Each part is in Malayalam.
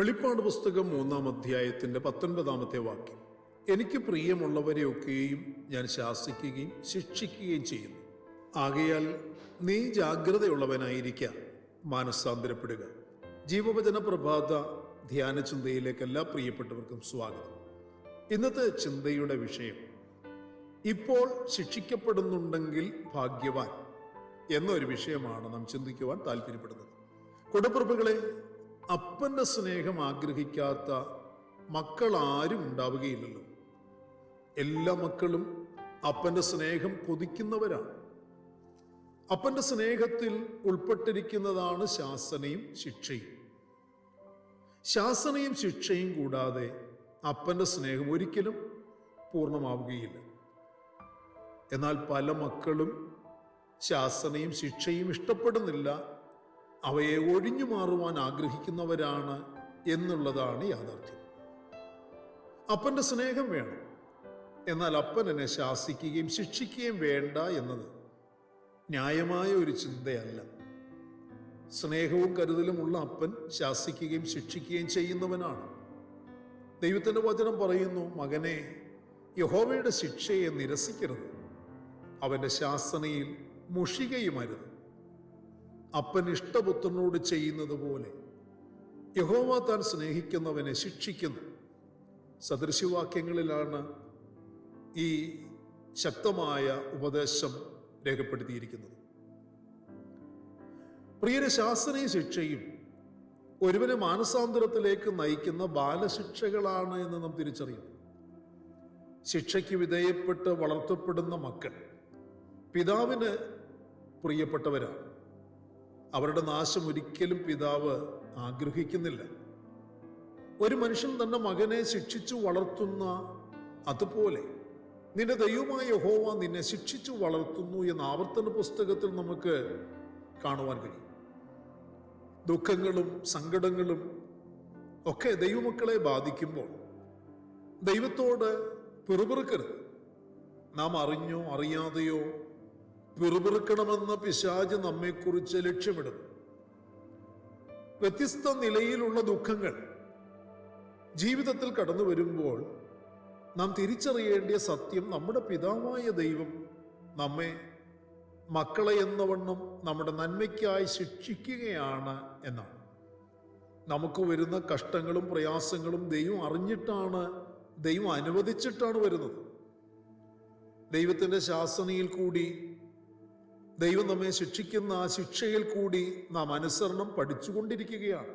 വെളിപ്പാട് പുസ്തകം 3-ാം അധ്യായത്തിന്റെ 19-ാമത്തെ വാക്യം. എനിക്ക് പ്രിയമുള്ളവരെയൊക്കെയും ഞാൻ ശാസിക്കുകയും ശിക്ഷിക്കുകയും ചെയ്യുന്നു. ആകയാൽ നീ ജാഗ്രതയുള്ളവനായിരിക്കുക, മാനസാന്തരപ്പെടുക. ജീവവചന പ്രഭാത ധ്യാന ചിന്തയിലേക്ക് എല്ലാ പ്രിയപ്പെട്ടവർക്കും സ്വാഗതം. ഇന്നത്തെ ചിന്തയുടെ വിഷയം, ഇപ്പോൾ ശിക്ഷിക്കപ്പെടുന്നുണ്ടെങ്കിൽ ഭാഗ്യവാൻ എന്നൊരു വിഷയമാണ് നാം ചിന്തിക്കുവാൻ താല്പര്യപ്പെടുന്നത്. കുടപ്രഭുകളെ, അപ്പന്റെ സ്നേഹം ആഗ്രഹിക്കാത്ത മക്കൾ ആരും ഉണ്ടാവുകയില്ലല്ലോ. എല്ലാ മക്കളും അപ്പന്റെ സ്നേഹം കൊതിക്കുന്നവരാണ്. അപ്പന്റെ സ്നേഹത്തിൽ ഉൾപ്പെട്ടിരിക്കുന്നതാണ് ശാസനയും ശിക്ഷയും. ശാസനയും ശിക്ഷയും കൂടാതെ അപ്പന്റെ സ്നേഹം ഒരിക്കലും പൂർണ്ണമാവുകയില്ല. എന്നാൽ പല മക്കളും ശാസനയും ശിക്ഷയും ഇഷ്ടപ്പെടുന്നില്ല, അവയെ ഒഴിഞ്ഞു മാറുവാൻ ആഗ്രഹിക്കുന്നവരാണ് എന്നുള്ളതാണ് യാഥാർത്ഥ്യം. അപ്പന്റെ സ്നേഹം വേണം, എന്നാൽ അപ്പൻ എന്നെ ശാസിക്കുകയും ശിക്ഷിക്കുകയും വേണ്ട എന്നത് ന്യായമായ ഒരു ചിന്തയല്ല. സ്നേഹവും കരുതലുമുള്ള അപ്പൻ ശാസിക്കുകയും ശിക്ഷിക്കുകയും ചെയ്യുന്നവനാണ്. ദൈവത്തിന്റെ വചനം പറയുന്നു, മകനെ, യഹോവയുടെ ശിക്ഷയെ നിരസിക്കരുത്, അവന്റെ ശാസനയിൽ മുഷികയുമരുത്. അപ്പൻ ഇഷ്ടപുത്രനോട് ചെയ്യുന്നത് പോലെ യഹോവ താൻ സ്നേഹിക്കുന്നവനെ ശിക്ഷിക്കുന്നു. സദൃശവാക്യങ്ങളിലാണ് ഈ ശക്തമായ ഉപദേശം രേഖപ്പെടുത്തിയിരിക്കുന്നത്. പ്രിയരെ, ശാസനയും ശിക്ഷയും ഒരുവനെ മാനസാന്തരത്തിലേക്ക് നയിക്കുന്ന ബാലശിക്ഷകളാണ് എന്ന് നാം തിരിച്ചറിയണം. ശിക്ഷയ്ക്ക് വിധേയപ്പെട്ട് വളർത്തപ്പെടുന്ന മക്കൾ പിതാവിന് പ്രിയപ്പെട്ടവരാണ്. അവരുടെ നാശം ഒരിക്കലും പിതാവ് ആഗ്രഹിക്കുന്നില്ല. ഒരു മനുഷ്യൻ തന്റെ മകനെ ശിക്ഷിച്ചു വളർത്തുന്ന അതുപോലെ നിന്റെ ദൈവമായ യഹോവ നിന്നെ ശിക്ഷിച്ചു വളർത്തുന്നു എന്ന ആവർത്തന പുസ്തകത്തിൽ നമുക്ക് കാണുവാൻ കഴിയും. ദുഃഖങ്ങളും സങ്കടങ്ങളും ഒക്കെ ദൈവമക്കളെ ബാധിക്കുമ്പോൾ ദൈവത്തോട് പിറുപിറുക്കരുത്. നാം അറിഞ്ഞോ അറിയാതെയോ പിറുപിറുക്കണമെന്ന പിശാച് നമ്മെക്കുറിച്ച് ലക്ഷ്യമിടുന്നു. വ്യത്യസ്ത നിലയിലുള്ള ദുഃഖങ്ങൾ ജീവിതത്തിൽ കടന്നു വരുമ്പോൾ നാം തിരിച്ചറിയേണ്ടിയ സത്യം, നമ്മുടെ പിതാവായ ദൈവം നമ്മെ മക്കളെ എന്നവണ്ണം നമ്മുടെ നന്മയ്ക്കായി ശിക്ഷിക്കുകയാണ് എന്നാണ്. നമുക്ക് വരുന്ന കഷ്ടങ്ങളും പ്രയാസങ്ങളും ദൈവം അറിഞ്ഞിട്ടാണ്, ദൈവം അനുവദിച്ചിട്ടാണ് വരുന്നത്. ദൈവത്തിന്റെ ശാസനയിൽ കൂടി, ദൈവം നമ്മെ ശിക്ഷിക്കുന്ന ആ ശിക്ഷയിൽ കൂടി നാം അനുസരണം പഠിച്ചുകൊണ്ടിരിക്കുകയാണ്.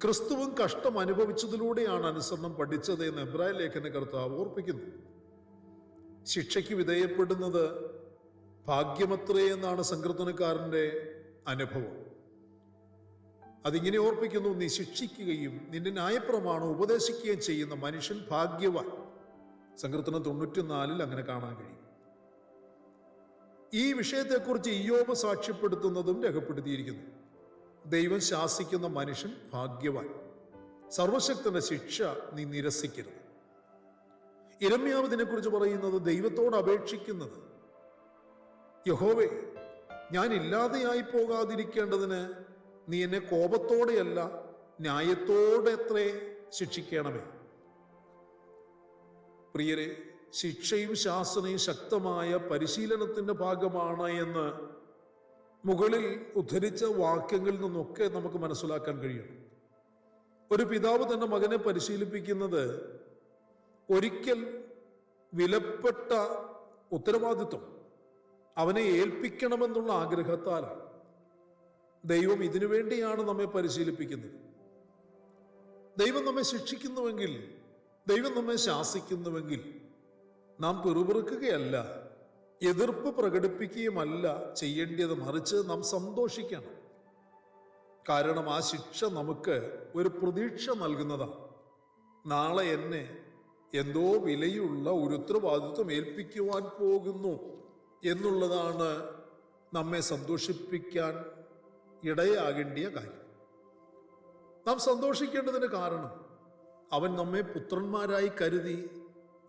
ക്രിസ്തുവും കഷ്ടം അനുഭവിച്ചതിലൂടെയാണ് അനുസരണം പഠിച്ചത് എന്ന് എബ്രായ ലേഖന കർത്താവ് ഓർപ്പിക്കുന്നു. ശിക്ഷയ്ക്ക് വിധേയപ്പെടുന്നത് ഭാഗ്യമത്രേ എന്നാണ് സങ്കീർത്തനക്കാരന്റെ അനുഭവം. അതിങ്ങനെ ഓർപ്പിക്കുന്നു, നീ ശിക്ഷിക്കുകയും നിന്റെ ന്യായപ്രമാണം ഉപദേശിക്കുകയും ചെയ്യുന്ന മനുഷ്യൻ ഭാഗ്യവാൻ. സങ്കീർത്തനം 94 അങ്ങനെ കാണാൻ കഴിയും. ഈ വിഷയത്തെക്കുറിച്ച് ഇയ്യോബ് സാക്ഷ്യപ്പെടുത്തുന്നതും രേഖപ്പെടുത്തിയിരിക്കുന്നു. ദൈവം ശാസിക്കുന്ന മനുഷ്യൻ ഭാഗ്യവാൻ. സർവശക്തന്റെ ശിക്ഷ നീ നിരസിക്കരുത്. യിരെമ്യാവ് ഇതിനെക്കുറിച്ച് പറയുന്നത്, ദൈവത്തോട് അപേക്ഷിക്കുന്നത്, യഹോവേ, ഞാൻ ഇല്ലാതെയായി പോകാതിരിക്കേണ്ടതിന് നീ എന്നെ കോപത്തോടെയല്ല ന്യായത്തോടെ എത്രേ ശിക്ഷിക്കണമേ. പ്രിയരെ, ശിക്ഷയും ശാസനയും ശക്തമായ പരിശീലനത്തിന്റെ ഭാഗമാണ് എന്ന് മുകളിൽ ഉദ്ധരിച്ച വാക്യങ്ങളിൽ നിന്നൊക്കെ നമുക്ക് മനസ്സിലാക്കാൻ കഴിയണം. ഒരു പിതാവ് തന്റെ മകനെ പരിശീലിപ്പിക്കുന്നത് ഒരിക്കൽ വിലപ്പെട്ട ഉത്തരവാദിത്വം അവനെ ഏൽപ്പിക്കണമെന്നുള്ള ആഗ്രഹത്താലാണ്. ദൈവം ഇതിനു വേണ്ടിയാണ് നമ്മെ പരിശീലിപ്പിക്കുന്നത്. ദൈവം നമ്മെ ശിക്ഷിക്കുന്നുവെങ്കിൽ, ദൈവം നമ്മെ ശാസിക്കുന്നുവെങ്കിൽ നാം പിറുപിറുക്കുകയല്ല, എതിർപ്പ് പ്രകടിപ്പിക്കുകയുമല്ല ചെയ്യേണ്ടത്, മറിച്ച് നാം സന്തോഷിക്കണം. കാരണം ആ ശിക്ഷ നമുക്ക് ഒരു പ്രതീക്ഷ നൽകുന്നതാണ്. നാളെ എന്നെ എന്തോ വിലയുള്ള ഒരു ഉത്തരവാദിത്വം ഏൽപ്പിക്കുവാൻ പോകുന്നു എന്നുള്ളതാണ് നമ്മെ സന്തോഷിപ്പിക്കാൻ ഇടയാകേണ്ടിയ കാര്യം. നാം സന്തോഷിക്കേണ്ടതിന് കാരണം, അവൻ നമ്മെ പുത്രന്മാരായി കരുതി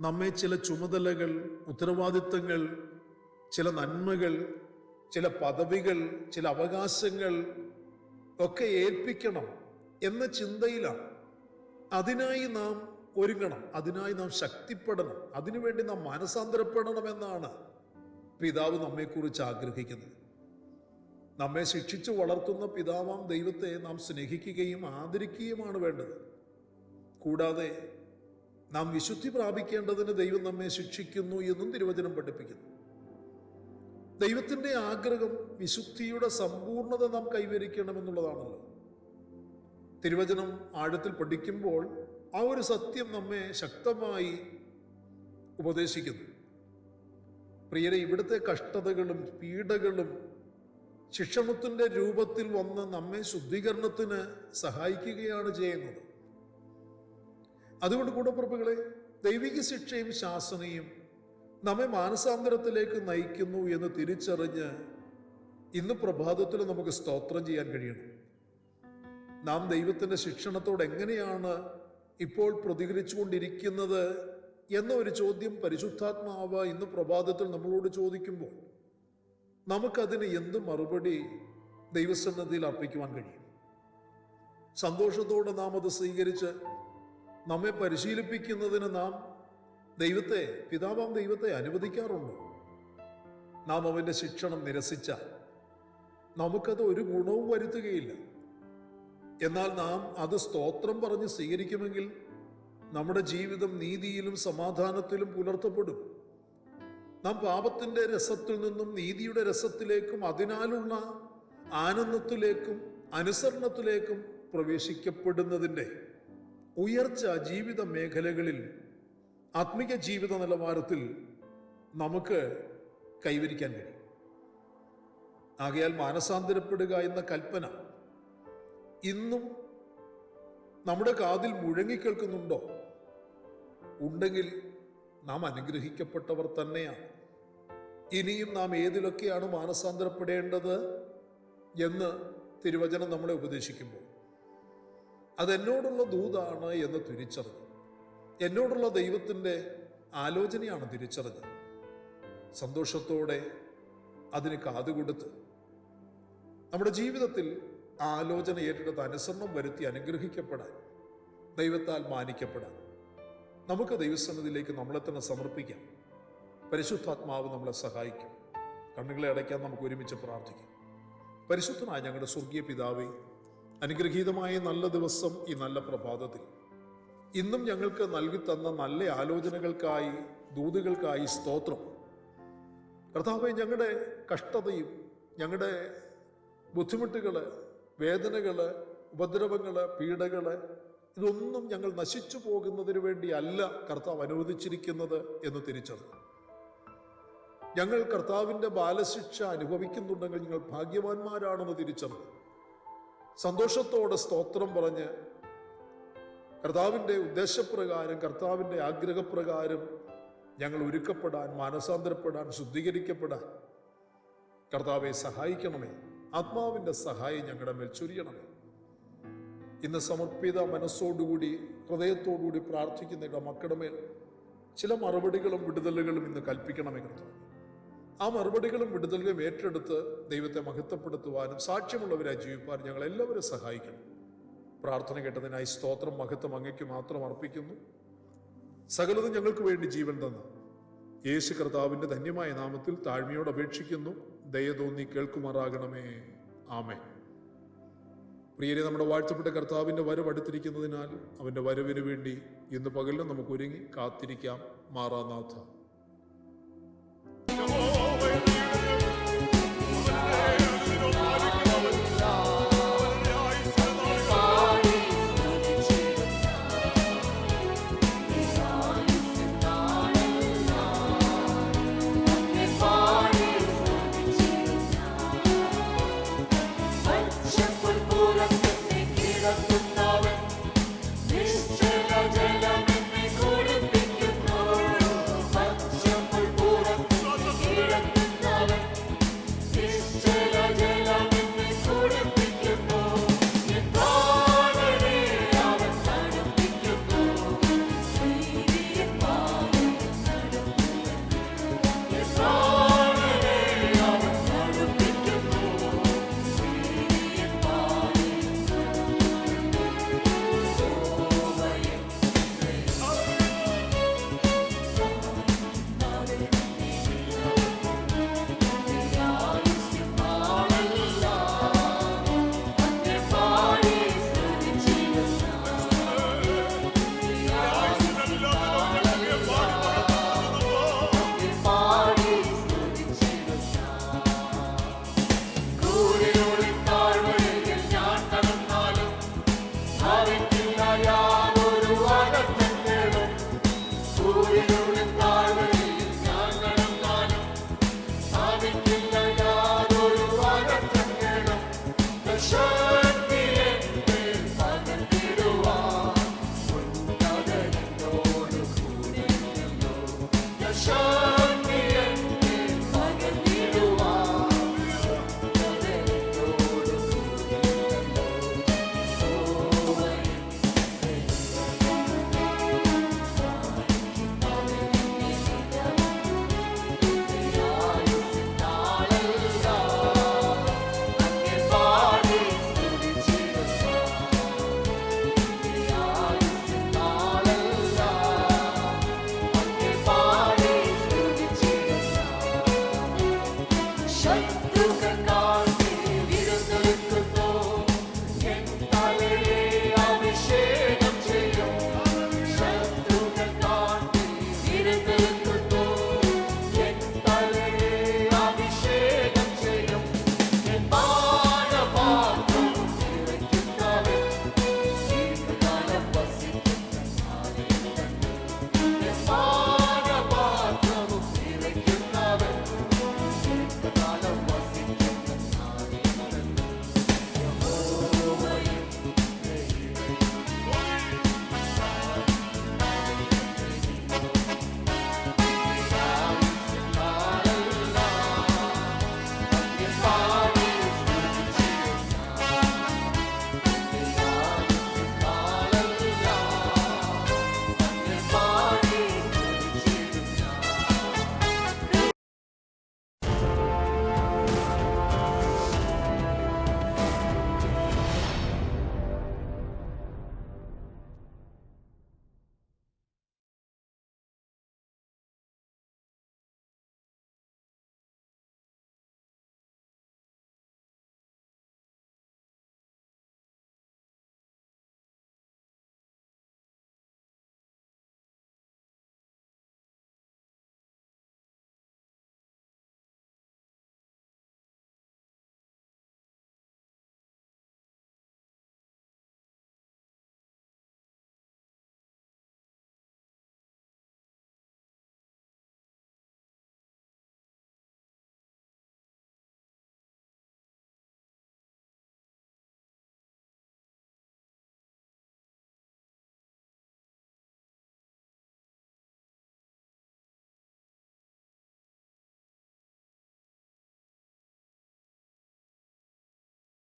നമ്മെ ചില ചുമതലകൾ, ഉത്തരവാദിത്തങ്ങൾ, ചില നന്മകൾ, ചില പദവികൾ, ചില അവകാശങ്ങൾ ഒക്കെ ഏൽപ്പിക്കണം എന്ന ചിന്തയിലാണ്. അതിനായി നാം ഒരുങ്ങണം, അതിനായി നാം ശക്തിപ്പെടണം, അതിനുവേണ്ടി നാം മാനസാന്തരപ്പെടണമെന്നാണ് പിതാവ് നമ്മെക്കുറിച്ച് ആഗ്രഹിക്കുന്നത്. നമ്മെ ശിക്ഷിച്ചു വളർത്തുന്ന പിതാവാം ദൈവത്തെ നാം സ്നേഹിക്കുകയും ആദരിക്കുകയുമാണ് വേണ്ടത്. കൂടാതെ നാം വിശുദ്ധി പ്രാപിക്കേണ്ടതിന് ദൈവം നമ്മെ ശിക്ഷിക്കുന്നു എന്നും തിരുവചനം പഠിപ്പിക്കുന്നു. ദൈവത്തിൻ്റെ ആഗ്രഹം വിശുദ്ധിയുടെ സമ്പൂർണത നാം കൈവരിക്കണമെന്നുള്ളതാണല്ലോ. തിരുവചനം ആഴത്തിൽ പഠിക്കുമ്പോൾ ആ ഒരു സത്യം നമ്മെ ശക്തമായി ഉപദേശിക്കുന്നു. പ്രിയരെ, ഇവിടുത്തെ കഷ്ടതകളും പീഡകളും ശിക്ഷണത്തിൻ്റെ രൂപത്തിൽ വന്ന് നമ്മെ ശുദ്ധീകരണത്തിന് സഹായിക്കുകയാണ് ചെയ്യുന്നത്. അതുകൊണ്ട് കൂടപ്പിറപ്പുകളെ, ദൈവിക ശിക്ഷയും ശാസനയും നമ്മെ മാനസാന്തരത്തിലേക്ക് നയിക്കുന്നു എന്ന് തിരിച്ചറിഞ്ഞ് ഇന്ന് പ്രഭാതത്തിൽ നമുക്ക് സ്തോത്രം ചെയ്യാൻ കഴിയണം. നാം ദൈവത്തിൻ്റെ ശിക്ഷണത്തോട് എങ്ങനെയാണ് ഇപ്പോൾ പ്രതികരിച്ചുകൊണ്ടിരിക്കുന്നത് എന്ന ഒരു ചോദ്യം പരിശുദ്ധാത്മാവ് ഇന്ന് പ്രഭാതത്തിൽ നമ്മളോട് ചോദിക്കുമ്പോൾ നമുക്കതിന് എന്ത് മറുപടി ദൈവസന്നിധിയിൽ അർപ്പിക്കുവാൻ കഴിയും? സന്തോഷത്തോടെ നാം അത് സ്വീകരിച്ച് നമ്മെ പരിശീലിപ്പിക്കുന്നതിന് നാം പിതാവാം ദൈവത്തെ അനുവദിക്കാറുണ്ടോ? നാം അവൻ്റെ ശിക്ഷണം നിരസിച്ചാൽ നമുക്കത് ഒരു ഗുണവും വരുത്തുകയില്ല. എന്നാൽ നാം അത് സ്തോത്രം പറഞ്ഞ് സ്വീകരിക്കുമെങ്കിൽ നമ്മുടെ ജീവിതം നീതിയിലും സമാധാനത്തിലും പുലർത്തപ്പെടും. നാം പാപത്തിൻ്റെ രസത്തിൽ നിന്നും നീതിയുടെ രസത്തിലേക്കും അതിനാലുള്ള ആനന്ദത്തിലേക്കും അനുസരണത്തിലേക്കും പ്രവേശിക്കപ്പെടുന്നതിൻ്റെ ഉയർച്ച ജീവിത മേഖലകളിൽ ആത്മീയ ജീവിത നിലവാരത്തിൽ നമുക്ക് കൈവരിക്കാൻ കഴിയും. ആകയാൽ മാനസാന്തരപ്പെടുക എന്ന കൽപ്പന ഇന്നും നമ്മുടെ കാതിൽ മുഴങ്ങിക്കേൾക്കുന്നുണ്ടോ? ഉണ്ടെങ്കിൽ നാം അനുഗ്രഹിക്കപ്പെട്ടവർ തന്നെയാണ്. ഇനിയും നാം ഏതിലൊക്കെയാണ് മാനസാന്തരപ്പെടേണ്ടത് എന്ന് തിരുവചനം നമ്മളെ ഉപദേശിക്കുമ്പോൾ അതെന്നോടുള്ള ദൂതാണ് എന്ന് തിരിച്ചറിഞ്ഞു, എന്നോടുള്ള ദൈവത്തിൻ്റെ ആലോചനയാണ് തിരിച്ചറിഞ്ഞത്. സന്തോഷത്തോടെ അതിന് കാതുകൊടുത്ത് നമ്മുടെ ജീവിതത്തിൽ ആലോചന ഏറ്റെടുത്ത് അനുസരണം വരുത്തി അനുഗ്രഹിക്കപ്പെടാൻ, ദൈവത്താൽ മാനിക്കപ്പെടാൻ നമുക്ക് ദൈവസന്നിധിയിലേക്ക് നമ്മളെ തന്നെ സമർപ്പിക്കാം. പരിശുദ്ധാത്മാവ് നമ്മളെ സഹായിക്കും. കണ്ണുകളെ അടയ്ക്കാൻ നമുക്ക് ഒരുമിച്ച് പ്രാർത്ഥിക്കാം. പരിശുദ്ധനായ ഞങ്ങളുടെ സ്വർഗീയ പിതാവേ, അനുഗ്രഹീതമായ നല്ല ദിവസം, ഈ നല്ല പ്രഭാതത്തിൽ ഇന്നും ഞങ്ങൾക്ക് നൽകി തന്ന നല്ല ആലോചനകൾക്കായി, ദൂതുകൾക്കായി സ്തോത്രം. കർത്താവേ, ഞങ്ങളുടെ കഷ്ടതയും ഞങ്ങളുടെ ബുദ്ധിമുട്ടുകൾ, വേദനകൾ, ഉപദ്രവങ്ങൾ, പീഡകൾ ഇതൊന്നും ഞങ്ങൾ നശിച്ചു പോകുന്നതിന് വേണ്ടിയല്ല കർത്താവ് അനുവദിച്ചിരിക്കുന്നത് എന്ന് തിരിച്ചറിഞ്ഞു. ഞങ്ങൾ കർത്താവിൻ്റെ ബാലശിക്ഷ അനുഭവിക്കുന്നുണ്ടെങ്കിൽ ഞങ്ങൾ ഭാഗ്യവാന്മാരാണെന്ന് തിരിച്ചറിഞ്ഞു സന്തോഷത്തോടെ സ്തോത്രം പറഞ്ഞ് കർത്താവിൻ്റെ ഉദ്ദേശപ്രകാരം, കർത്താവിൻ്റെ ആഗ്രഹപ്രകാരം ഞങ്ങൾ ഒരുക്കപ്പെടാൻ, മാനസാന്തരപ്പെടാൻ, ശുദ്ധീകരിക്കപ്പെടാൻ കർത്താവെ സഹായിക്കണമേ. ആത്മാവിൻ്റെ സഹായം ഞങ്ങളുടെ മേൽ ചൊരിയണമേ. ഇന്ന് സമർപ്പിത മനസ്സോടുകൂടി, ഹൃദയത്തോടുകൂടി പ്രാർത്ഥിക്കുന്ന മക്കളുടെ മേൽ ചില മറുപടികളും വിടുതലുകളും ഇന്ന് കൽപ്പിക്കണമേ കർത്താവേ. ആ മറുപടികളും വിടുതലുകളും ഏറ്റെടുത്ത് ദൈവത്തെ മഹത്വപ്പെടുത്തുവാനും സാക്ഷ്യമുള്ളവരായി ജീവിപ്പാൻ ഞങ്ങൾ എല്ലാവരും സഹായിക്കണം. പ്രാർത്ഥന കേട്ടതിനായി സ്തോത്രം, മഹത്വം അങ്ങയ്ക്ക് മാത്രം അർപ്പിക്കുന്നു. സകലതും ഞങ്ങൾക്ക് വേണ്ടി ജീവൻ തന്ന യേശു കർത്താവിൻ്റെ ധന്യമായ നാമത്തിൽ താഴ്മയോട് അപേക്ഷിക്കുന്നു. ദയ തോന്നി കേൾക്കുമാറാകണമേ. ആമേൻ. പ്രിയരെ, നമ്മുടെ വാഴ്ത്തപ്പെട്ട കർത്താവിൻ്റെ വരവ് അടുത്തിരിക്കുന്നതിനാൽ അവൻ്റെ വരവിന് വേണ്ടി ഇന്ന് പകലിലും നമുക്ക് ഒരുങ്ങി കാത്തിരിക്കാം. മാറാനാഥ. ദൂരെ